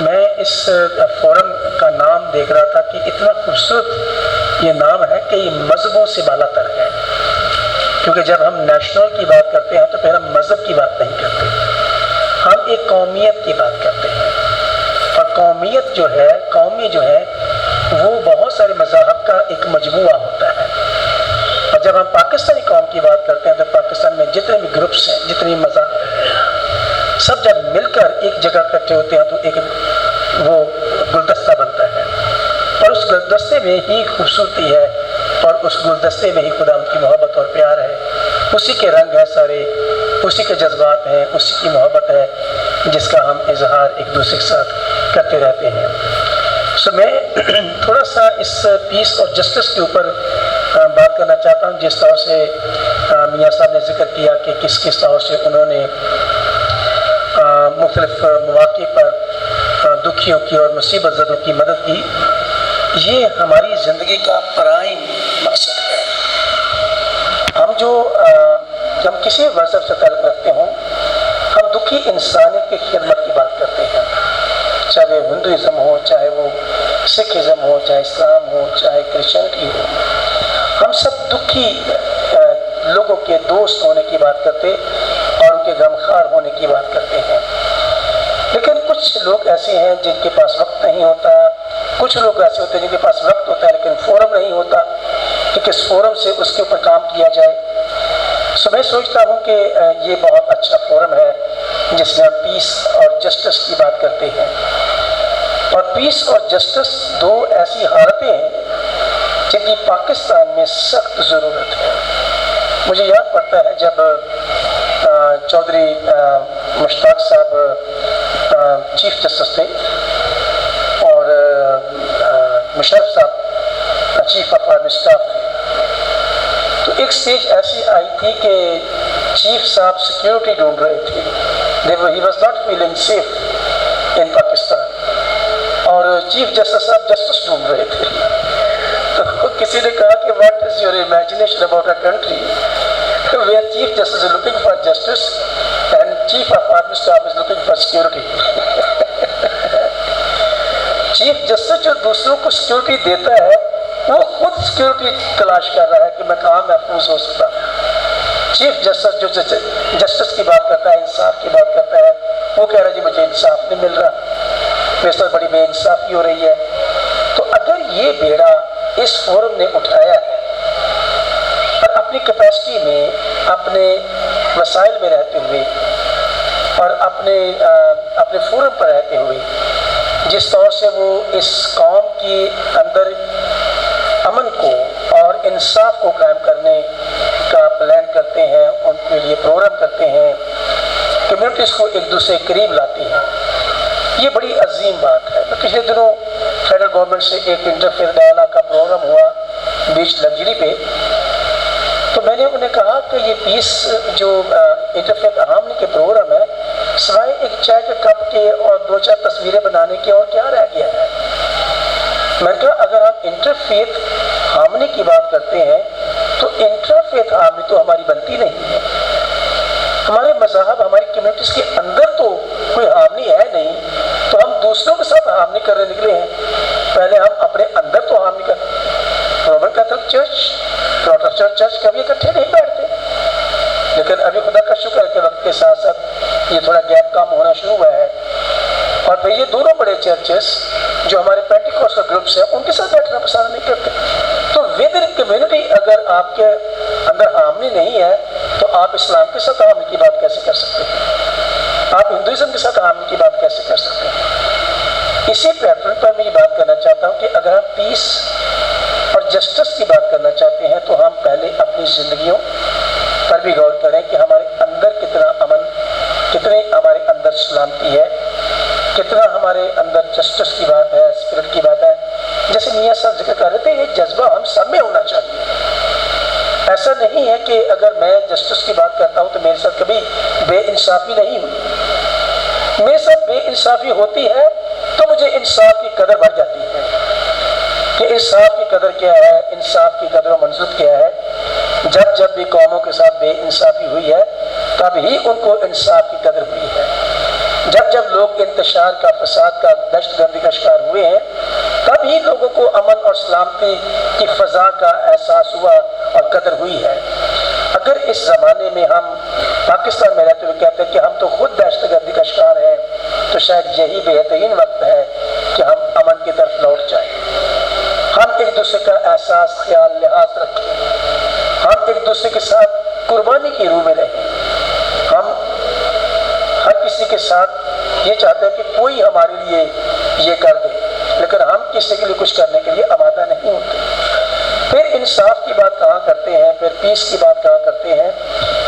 میں اس فورم کا نام دیکھ رہا تھا کہ اتنا خوبصورت یہ نام ہے کہ یہ مذہبوں سے بالا تر ہے، کیونکہ جب ہم نیشنل کی بات کرتے ہیں تو پھر ہم مذہب کی بات نہیں کرتے، ہم ایک قومیت کی بات کرتے ہیں، اور قومیت جو ہے، قومی جو ہے وہ بہت سارے مذاہب کا ایک مجموعہ ہوتا ہے، اور جب ہم پاکستانی قوم کی بات کرتے ہیں تو پاکستان میں جتنے بھی گروپس ہیں، جتنے بھی مذاہب ہیں، سب جب مل کر ایک جگہ اکٹھے ہوتے ہیں تو ایک وہ گلدستہ بنتا ہے، اور اس گلدستے میں ہی خوبصورتی ہے، اور اس گلدستے میں ہی خدا ان کی محبت اور پیار ہے، اسی کے رنگ ہیں سارے، اسی کے جذبات ہیں، اسی کی محبت ہے جس کا ہم اظہار ایک دوسرے کے ساتھ کرتے رہتے ہیں۔ میں تھوڑا سا اس پیس اور جسٹس کے اوپر بات کرنا چاہتا ہوں، جس طرح سے میاں صاحب نے ذکر کیا کہ کس کس طرح سے انہوں نے مختلف مواقع پر دکھیوں کی اور مصیبت زدوں کی مدد کی۔ یہ ہماری زندگی کا پرائم مقصد ہے۔ ہم جب کسی مذہب سے تعلق رکھتے ہوں، ہم دکھی انسانیت کی خدمت کی بات کرتے ہیں، چاہے وہ ہندوازم ہو، چاہے وہ سکھزم ہو، چاہے اسلام ہو، چاہے کرسچینٹی ہو، ہم سب دکھی لوگوں کے دوست ہونے کی بات کرتے اور ان کے غمخوار ہونے کی بات کرتے ہیں۔ لیکن کچھ لوگ ایسے ہیں جن کے پاس وقت نہیں ہوتا، کچھ لوگ ایسے ہوتے ہیں جن کے پاس وقت ہوتا ہے لیکن فورم نہیں ہوتا کہ کس فورم سے اس کے اوپر کام کیا جائے۔ میں سوچتا ہوں کہ یہ بہت اچھا فورم ہے جس میں ہم پیس اور جسٹس کی بات کرتے ہیں، اور پیس اور جسٹس دو ایسی حالتیں ہیں جن کی پاکستان میں سخت ضرورت ہے۔ مجھے یاد پڑتا ہے جب چودھری مشتاق صاحب چیف جسٹس تھے اور مشرف صاحب چیف آف آرمی اسٹاف تھے، تو ایک سٹیج ایسی آئی تھی کہ چیف صاحب سیکیورٹی ڈھونڈ رہے تھے، he was not feeling safe in Pakistan, اور چیف جسٹس صاحب جسٹس ڈھونڈ رہے تھے۔ تو کسی نے کہا کہ what is your imagination about a country where chief justice is looking for justice and chief of army staff is looking for security؟ Chief justice جو دوسروں کو سیکیورٹی دیتا ہے وہ خود سیکیورٹی تلاش کر رہا ہے کہ میں کہاں محفوظ ہو سکتا ہوں۔ چیف جسٹس جو جسٹس کی بات کرتا ہے، انصاف کی بات کرتا ہے، وہ کہہ رہا ہے جی مجھے انصاف نہیں مل رہا، میرے ساتھ بڑی بے انصافی ہو رہی ہے۔ تو اگر یہ بیڑا اس فورم نے اٹھایا ہے اور اپنی کیپیسٹی میں، اپنے وسائل میں رہتے ہوئے اور اپنے فورم پر رہتے ہوئے جس طور سے وہ اس قوم کی اندر امن کو اور انصاف کو قائم کرنے کا پلان کرتے ہیں، ان کے لیے پروگرام کرتے ہیں، کمیونٹیز کو ایک دوسرے کے قریب لاتے ہیں، یہ بڑی عظیم بات ہے۔ پچھلے دنوں فیڈرل گورنمنٹ سے ایک انٹرفیئر ڈائلاگ کا پروگرام ہوا بیچ لگژری پہ، تو میں نے انہیں کہا کہ یہ پیس جو انٹرفیئر ہارمنی کے پروگرام ہے، سوائے ایک چائے کے کپ کے اور دو چار تصویریں بنانے کے اور کیا رہ گیا ہے؟ میں نے کہا اگر ہم انٹرفیتھ ہارمنی کی بات کرتے ہیں تو انٹرفیتھ ہارمنی تو ہماری بنتی نہیں ہے۔ ہمارے مذاہب، ہماری کمیونٹیز کے اندر تو کوئی ہارمنی ہے نہیں، تو ہم دوسروں کے ساتھ ہارمنی کرنے نکلے ہیں، پہلے ہم اپنے اندر تو ہارمنی کریں۔ Roman Catholic church, Protestant church کبھی اکٹھے نہیں بیٹھتے، لیکن ابھی خدا کا شکر ہے کہ وقت کے ساتھ ساتھ یہ تھوڑا گیپ کام ہونا شروع ہوا ہے، اور پھر یہ دونوں بڑے چرچز جو ہمارے پینٹیکوسٹل گروپس ہیں ان کے ساتھ بیٹھنا پسند نہیں کرتے۔ تو ود ان کمیونٹی اگر آپ کے اندر ہارمنی نہیں ہے تو آپ اسلام کے ساتھ ہارمنی کی بات کیسے کر سکتے ہیں؟ آپ ہندوازم کے ساتھ ہارمنی کی بات کیسے کر سکتے ہیں؟ اسی پیٹرن پر میں یہ بات کرنا چاہتا ہوں کہ اگر ہم پیس اور جسٹس کی بات کرنا چاہتے ہیں تو ہم پہلے اپنی زندگیوں پر بھی غور کریں کہ ہمارے اندر کتنا امن، کتنے ہمارے اندر سلامتی ہے، کتنا ہمارے اندر جسٹس کی بات ہے، اسپرٹ کی بات ہے. جیسے میاں صاحب ذکر کر رہے تھے، یہ جذبہ ہم سب میں ہونا چاہیے. ایسا نہیں ہے کہ اگر میں جسٹس کی بات کرتا ہوں تو میرے ساتھ کبھی بے انصافی نہیں ہوئی. میرے ساتھ بے انصافی ہوتی ہے تو مجھے انصاف کی قدر بڑھ جاتی ہے کہ انصاف کی قدر کیا ہے، انصاف کی قدر و منزلت کیا ہے. جب بھی قوموں کے ساتھ بے انصافی ہوئی ہے تب ہی ان کو انصاف کی قدر ہوئی ہے. جب لوگ انتشار کا، فساد کا، دہشت گردی کا شکار ہوئے ہیں تب ہی لوگوں کو امن اور سلامتی کی فضا کا احساس ہوا اور قدر ہوئی ہے. اگر اس زمانے میں ہم پاکستان میں رہتے ہوئے کہتے ہیں کہ ہم تو خود دہشت گردی کا شکار ہیں، تو شاید یہی بہترین وقت ہے کہ ہم امن کی طرف لوٹ جائیں. ہم ایک دوسرے کا احساس، خیال، لحاظ رکھیں. ہم ایک دوسرے کے ساتھ قربانی کی روح میں رہیں. ہم ہر کسی کے ساتھ یہ چاہتے ہیں کہ کوئی ہمارے لیے یہ کر دے، لیکن ہم کسی کے لیے کچھ کرنے کے لیے آمادہ نہیں ہوتے. پھر انصاف کی بات کہاں کرتے ہیں، پھر پیس کی بات کہاں کرتے ہیں.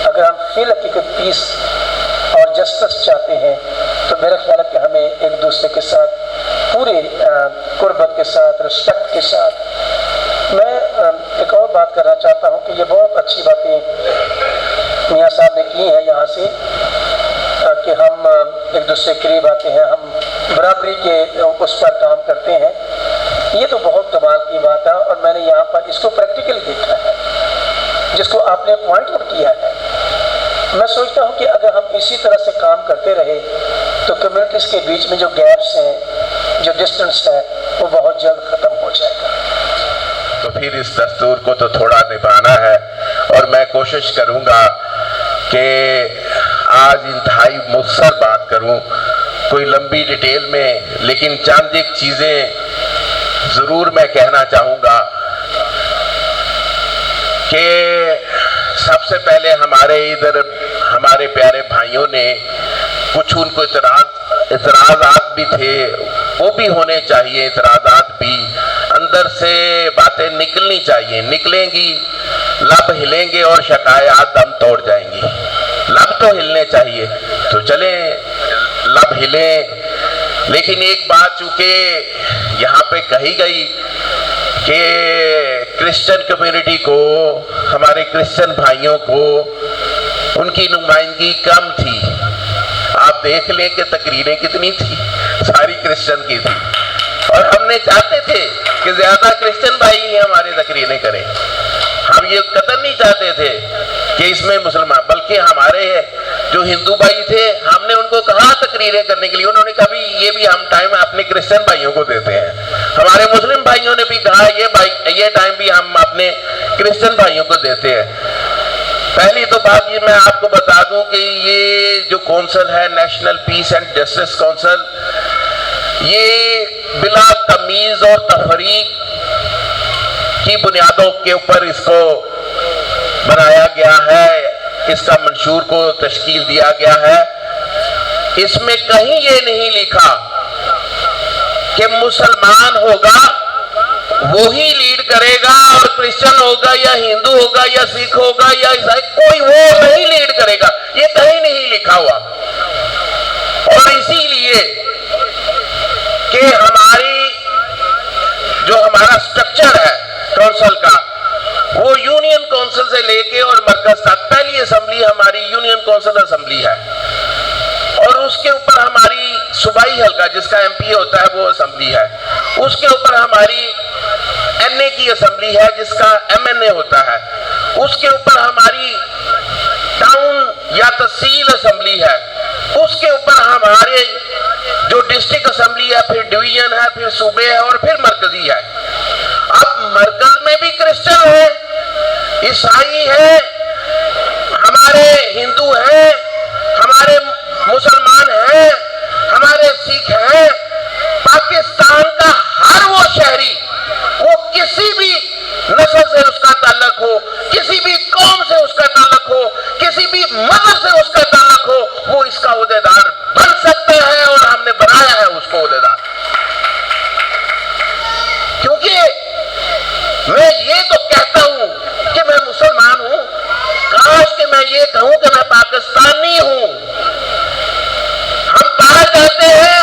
اگر ہم فی الحقیقت پیس اور جسٹس چاہتے ہیں تو میرا خیال ہے کہ ہمیں ایک دوسرے کے ساتھ پورے قربت کے ساتھ، رسپیکٹ کے ساتھ. میں ایک اور بات کرنا چاہتا ہوں کہ یہ بہت اچھی باتیں میاں صاحب نے کی ہیں یہاں سے کہ ہم ایک دوسرے کے قریب آتے ہیں، ہم برابری کے اس پر کام کرتے ہیں. یہ تو بہت کمال کی بات ہے اور میں نے یہاں پر اس کو پریکٹیکلی دیکھا ہے جس کو آپ نے پوائنٹ آؤٹ کیا ہے. میں سوچتا ہوں کہ اگر ہم اسی طرح سے کام کرتے رہے تو کمیونٹیز کے بیچ میں جو گیپس ہیں، جو ڈسٹنس ہے، وہ بہت جلد ختم ہو جائے گا. تو پھر اس دستور کو تو تھوڑا نبھانا ہے اور میں کوشش کروں گا کہ آج انتہائی مختصر بات کروں، کوئی لمبی ڈیٹیل میں، لیکن چند ایک چیزیں ضرور میں کہنا چاہوں گا کہ سب سے پہلے ہمارے پیارے بھائیوں نے کچھ ان کو اعتراضات بھی تھے، وہ بھی ہونے چاہیے. اعتراضات بھی اندر سے باتیں نکلنی چاہیے، نکلیں گی لب ہلیں گے اور شکایات دم توڑ جائیں گی. لب تو ہلنے چاہیے تو چلیں لب ہلیں. لیکن ایک بات چونکہ یہاں پہ کہی گئی کہ کرسچن کمیونٹی کو، ہمارے کرسچن بھائیوں کو ان کی نمائندگی کم تھی. آپ دیکھ لیں کہ تقریریں کتنی تھی، ساری کرسچن کی تھی، اور ہم نے چاہتے تھے کہ زیادہ کرسچن بھائی ہی ہمارے تقریریں کریں. ہم یہ قطعاً نہیں چاہتے تھے کہ اس میں مسلمان، بلکہ ہمارے جو ہندو بھائی تھے ہم نے ان کو کہا تقریریں کرنے کے لیے، انہوں نے کہا بھی یہ بھی ہم ٹائم اپنے کرسچن بھائیوں کو دیتے ہیں. ہمارے مسلم بھائیوں نے بھی کہا یہ ٹائم بھی ہم اپنے کرسچن بھائیوں کو دیتے ہیں. پہلی تو بات یہ میں آپ کو بتا دوں کہ یہ جو کونسل ہے، national piece and justice council, یہ بلا تمیز اور تفریق کی بنیادوں کے اوپر اس کو بنایا گیا ہے، اس کا منشور کو تشکیل دیا گیا ہے. اس میں کہیں یہ نہیں لکھا کہ مسلمان ہوگا وہی لیڈ کرے گا اور کرسچن ہوگا یا ہندو ہوگا یا سکھ ہوگا یا عیسائی، کوئی وہ نہیں لیڈ کرے گا. یہ کہیں نہیں لکھا ہوا. اور اسی لیے کہ ہمارا سٹرکچر ہے کونسل کا، وہ یونین کونسل سے لے کے اور مرکز تک، پہلی اسمبلی ہماری یونین کونسل اسمبلی ہے، اور اس کے اوپر ہماری صوبائی حلقہ جس کا ایم پی ہوتا ہے وہ اسمبلی ہے. اس کے اوپر ہماری این اے کی اسمبلی ہے جس کا ایم این اے ہوتا ہے. اس کے اوپر ہماری ٹاؤن یا تحصیل اسمبلی ہے. اس کے اوپر ہمارے جو ڈسٹرکٹ اسمبلی ہے، پھر ڈویژن ہے، پھر صوبے ہے اور پھر مرکزی ہے. اب مرکز میں بھی کرسچن ہیں، عیسائی ہیں، ہمارے ہندو ہیں، ہمارے مسلمان ہیں، ہمارے سکھ ہیں. پاکستان کا ہر وہ شہری، وہ کسی بھی نسل سے اس کا تعلق ہو، کسی بھی قوم سے اس کا تعلق ہو، کسی بھی مذہب سے اس کا تعلق ہو، وہ اس کا عہدیدار بن سکتا ہے اور ہم نے بنایا ہے اس کو عہدیدار. کیونکہ میں یہ تو کہتا ہوں کہ میں مسلمان ہوں، کاش کہ میں یہ کہوں کہ میں پاکستانی ہوں. ہم باہر جاتے ہیں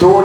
2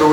2